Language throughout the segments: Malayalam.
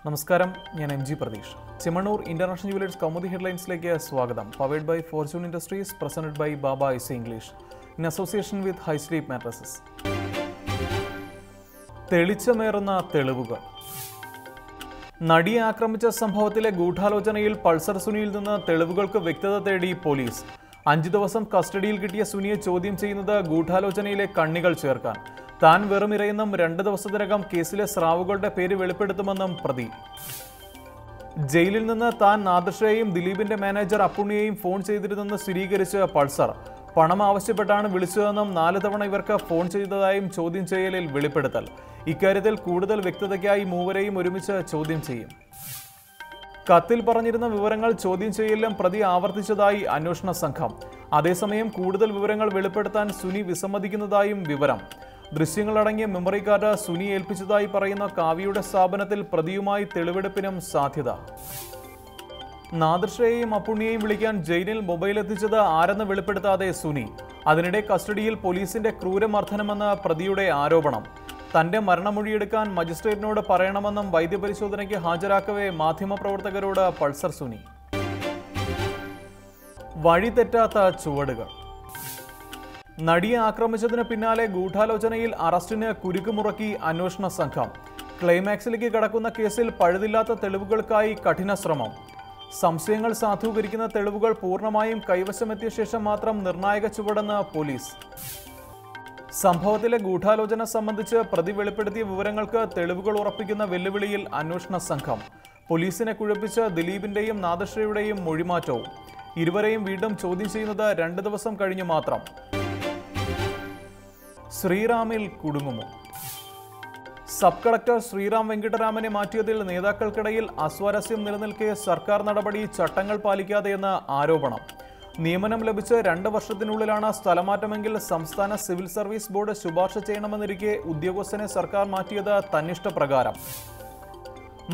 നമസ്കാരം, ഞാൻ M G Prateesh. Chemmanur International Jewellers Kaumudi ഹെഡ്ലൈൻസിലേക്ക് സ്വാഗതം. Powered by Fortune Industries, presented by Baba IC English in association with High Sleep mattresses. തെളിച്ചമേറുന്ന തെളിവുകൾ. നടിയെ ആക്രമിച്ച സംഭവത്തിലെ ഗൂഢാലോചനയിൽ പൾസർ സുനിയിൽ നിന്ന് തെളിവുകൾക്ക് വ്യക്തത തേടി പോലീസ്. 5 ദിവസം കസ്റ്റഡിയിൽ കിട്ടിയ സുനിയെ ചോദ്യം ചെയ്യുന്നത് ഗൂഢാലോചനയിലെ കണ്ണികൾ ചേർക്കാൻ. താൻ വെറുമിരയെന്നും 2 ദിവസത്തിനകം കേസിലെ സ്രാവുകളുടെ പേര് വെളിപ്പെടുത്തുമെന്നും പ്രതി. ജയിലിൽ നിന്ന് താൻ നാദർഷയെയും ദിലീപിന്റെ മാനേജർ അപ്പുണ്ണിയെയും ഫോൺ ചെയ്തിരുന്നെന്ന് സ്ഥിരീകരിച്ച് പൾസർ. പണം ആവശ്യപ്പെട്ടാണ് വിളിച്ചതെന്നും 4 തവണ ഇവർക്ക് ഫോൺ ചെയ്തതായും ചോദ്യം ചെയ്യലിൽ വെളിപ്പെടുത്തൽ. ഇക്കാര്യത്തിൽ കൂടുതൽ വ്യക്തതയ്ക്കായി മൂവരെയും ഒരുമിച്ച് ചോദ്യം ചെയ്യും. കത്തിൽ പറഞ്ഞിരുന്ന വിവരങ്ങൾ ചോദ്യം ചെയ്യലിലും പ്രതി ആവർത്തിച്ചതായി അന്വേഷണ സംഘം. അതേസമയം കൂടുതൽ വിവരങ്ങൾ വെളിപ്പെടുത്താൻ സുനി വിസമ്മതിക്കുന്നതായും വിവരം. ദൃശ്യങ്ങളടങ്ങിയ മെമ്മറി കാർഡ് സുനി ഏൽപ്പിച്ചതായി പറയുന്ന കാവ്യയുടെ സ്ഥാപനത്തിൽ പ്രതിയുമായി തെളിവെടുപ്പിനും സാധ്യത. നാദർഷയെയും അപ്പുണ്ണിയെയും വിളിക്കാൻ ജയിലിൽ മൊബൈൽ എത്തിച്ചത് ആരെന്ന് വെളിപ്പെടുത്താതെ സുനി. അതിനിടെ കസ്റ്റഡിയിൽ പോലീസിന്റെ ക്രൂരമർദ്ദനമെന്ന് പ്രതിയുടെ ആരോപണം. തന്റെ മരണമൊഴിയെടുക്കാൻ മജിസ്ട്രേറ്റിനോട് പറയണമെന്നും വൈദ്യപരിശോധനയ്ക്ക് ഹാജരാക്കവേ മാധ്യമപ്രവർത്തകരോട് പൾസർ സുനി. വഴിതെറ്റാത്ത ചുവടുകൾ. നടിയെ ആക്രമിച്ചതിന് പിന്നാലെ ഗൂഢാലോചനയിൽ അറസ്റ്റിന് കുരുക്കുമുറക്കി അന്വേഷണ സംഘം. ക്ലൈമാക്സിലേക്ക് കടക്കുന്ന കേസിൽ പഴുതില്ലാത്ത തെളിവുകൾക്കായി കഠിന ശ്രമം. സംശയങ്ങൾ സാധൂകരിക്കുന്ന തെളിവുകൾ പൂർണ്ണമായും കൈവശമെത്തിയ ശേഷം മാത്രം നിർണായക ചുവടെന്ന് പോലീസ്. സംഭവത്തിലെ ഗൂഢാലോചന സംബന്ധിച്ച് പ്രതി വെളിപ്പെടുത്തിയ വിവരങ്ങൾക്ക് തെളിവുകൾ ഉറപ്പിക്കുന്ന വെല്ലുവിളിയിൽ അന്വേഷണ സംഘം. പോലീസിനെ കുഴപ്പിച്ച് ദിലീപിന്റെയും നാദർഷയുടെയും മൊഴിമാറ്റവും. ഇരുവരെയും വീണ്ടും ചോദ്യം ചെയ്യുന്നത് 2 ദിവസം കഴിഞ്ഞു മാത്രം. ശ്രീറാമിൽ കുടുങ്ങുമോ? സബ് കളക്ടർ ശ്രീറാം വെങ്കിട്ടരാമനെ മാറ്റിയതിൽ നേതാക്കൾക്കിടയിൽ അസ്വാരസ്യം നിലനിൽക്കെ സർക്കാർ നടപടി ചട്ടങ്ങൾ പാലിക്കാതെയെന്ന് ആരോപണം. നിയമനം ലഭിച്ച് 2 വർഷത്തിനുള്ളിലാണ് സ്ഥലമാറ്റമെങ്കിൽ സംസ്ഥാന സിവിൽ സർവീസ് ബോർഡ് ശുപാർശ ചെയ്യണമെന്നിരിക്കെ ഉദ്യോഗസ്ഥനെ സർക്കാർ മാറ്റിയത് തന്നിഷ്ടപ്രകാരം.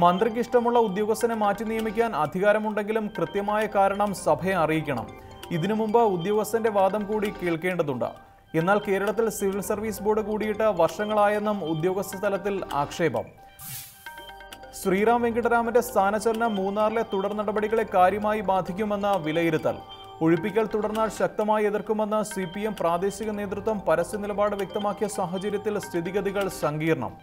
മന്ത്രിക്ക് ഇഷ്ടമുള്ള ഉദ്യോഗസ്ഥനെ മാറ്റി നിയമിക്കാൻ അധികാരമുണ്ടെങ്കിലും കൃത്യമായ കാരണം സഭയെ അറിയിക്കണം. ഇതിനു മുമ്പ് ഉദ്യോഗസ്ഥന്റെ വാദം കൂടി കേൾക്കേണ്ടതുണ്ട്. എന്നാൽ കേരളത്തിൽ സിവിൽ സർവീസ് ബോർഡ് കൂടിയിട്ട് വർഷങ്ങളായെന്നും ഉദ്യോഗസ്ഥ തലത്തിൽ ആക്ഷേപം. ശ്രീറാം വെങ്കിട്ടരാമന്റെ സ്ഥാനചലനം മൂന്നാറിലെ തുടർ നടപടികളെ കാര്യമായി ബാധിക്കുമെന്ന വിലയിരുത്തൽ. ഒഴിപ്പിക്കൽ തുടർന്നാൽ ശക്തമായി എതിർക്കുമെന്ന് CPM പ്രാദേശിക നേതൃത്വം പരസ്യ നിലപാട് വ്യക്തമാക്കിയ സാഹചര്യത്തിൽ സ്ഥിതിഗതികൾ സങ്കീർണം.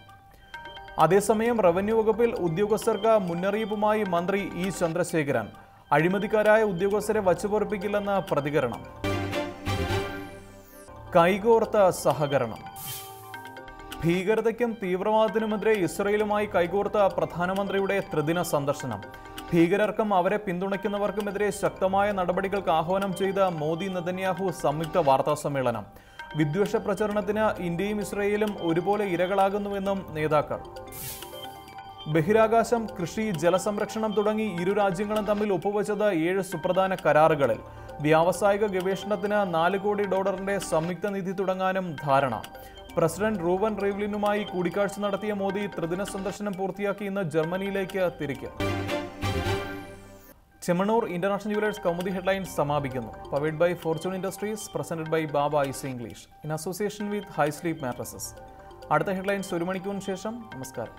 അതേസമയം റവന്യൂ വകുപ്പിൽ ഉദ്യോഗസ്ഥർക്ക് മുന്നറിയിപ്പുമായി മന്ത്രി E. ചന്ദ്രശേഖരൻ. അഴിമതിക്കാരായ ഉദ്യോഗസ്ഥരെ വച്ചുപൊറുപ്പിക്കില്ലെന്ന് പ്രതികരണം. കൈകോർത്ത സഹകരണം. ഭീകരതയ്ക്കും തീവ്രവാദത്തിനുമെതിരെ ഇസ്രയേലുമായി കൈകോർത്ത പ്രധാനമന്ത്രിയുടെ ത്രിദിന സന്ദർശനം. ഭീകരർക്കും അവരെ പിന്തുണയ്ക്കുന്നവർക്കുമെതിരെ ശക്തമായ നടപടികൾക്ക് ആഹ്വാനം ചെയ്ത മോദി നെതന്യാഹു സംയുക്ത വാർത്താസമ്മേളനം. വിദ്വേഷ പ്രചരണത്തിന് ഇന്ത്യയും ഇസ്രയേലും ഒരുപോലെ ഇരകളാകുന്നുവെന്നും നേതാക്കൾ. ബഹിരാകാശം, കൃഷി, ജലസംരക്ഷണം തുടങ്ങി ഇരു രാജ്യങ്ങളും തമ്മിൽ ഒപ്പുവെച്ചത് 7 സുപ്രധാന കരാറുകളിൽ. വ്യാവസായിക ഗവേഷണത്തിന് $4 കോടി സംയുക്ത നിധി തുടങ്ങാനും ധാരണ. പ്രസിഡന്റ് റൂവൻ റീവ്ലിനുമായി കൂടിക്കാഴ്ച നടത്തിയ മോദി ത്രിദിന സന്ദർശനം പൂർത്തിയാക്കി ഇന്ന് ജർമ്മനിയിലേക്ക് തിരിക്കും. Chemmanur International Jewellers Kaumudi headlines സമാപിക്കുന്നു. Powered by Fortune Industries, presented by Baba IC English in association with High Sleep mattresses. അടുത്ത ഹെഡ്ലൈൻസ് 1 മണിക്കൂറിന് ശേഷം. നമസ്കാരം.